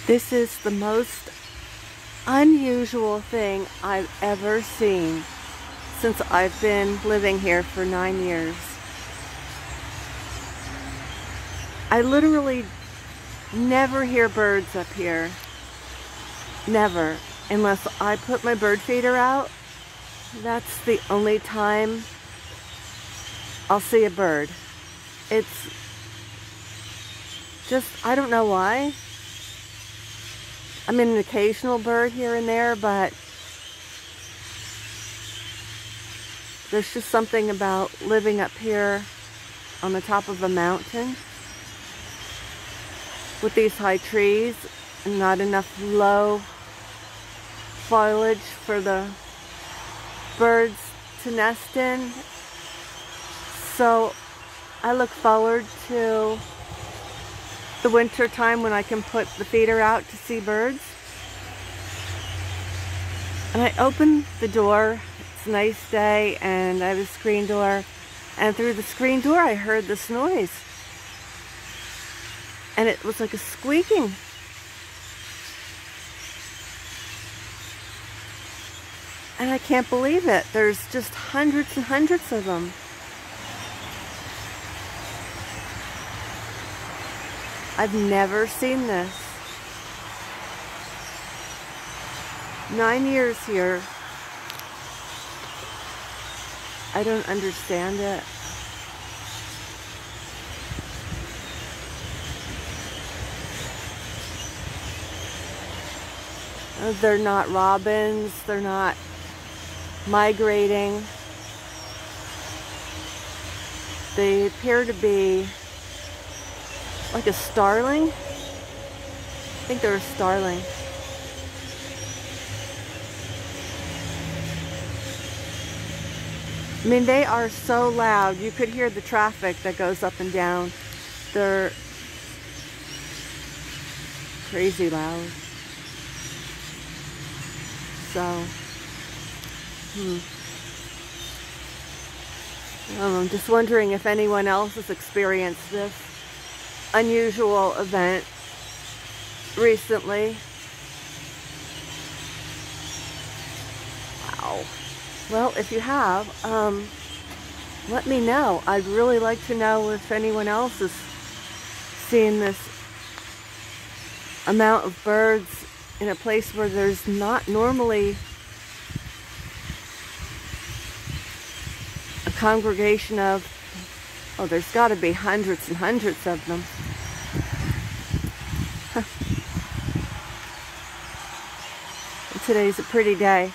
This is the most unusual thing I've ever seen since I've been living here for 9 years. I literally never hear birds up here. Never. Unless I put my bird feeder out. That's the only time I'll see a bird. It's just, I don't know why. I mean, an occasional bird here and there, but there's just something about living up here on the top of a mountain with these high trees and not enough low foliage for the birds to nest in. So I look forward to the winter time when I can put the feeder out to see birds. And I open the door. It's a nice day and I have a screen door, and through the screen door I heard this noise, and it was like a squeaking. And I can't believe it. There's just hundreds and hundreds of them. I've never seen this. 9 years here. I don't understand it. They're not robins. They're not migrating. They appear to be like a starling. I think they're a starling. I mean, they are so loud. You could hear the traffic that goes up and down. They're crazy loud. So, I'm just wondering if anyone else has experienced this unusual event recently. Wow. Well, if you have, let me know. I'd really like to know if anyone else has seen this amount of birds in a place where there's not normally a congregation of, oh, there's got to be hundreds and hundreds of them. Today's a pretty day.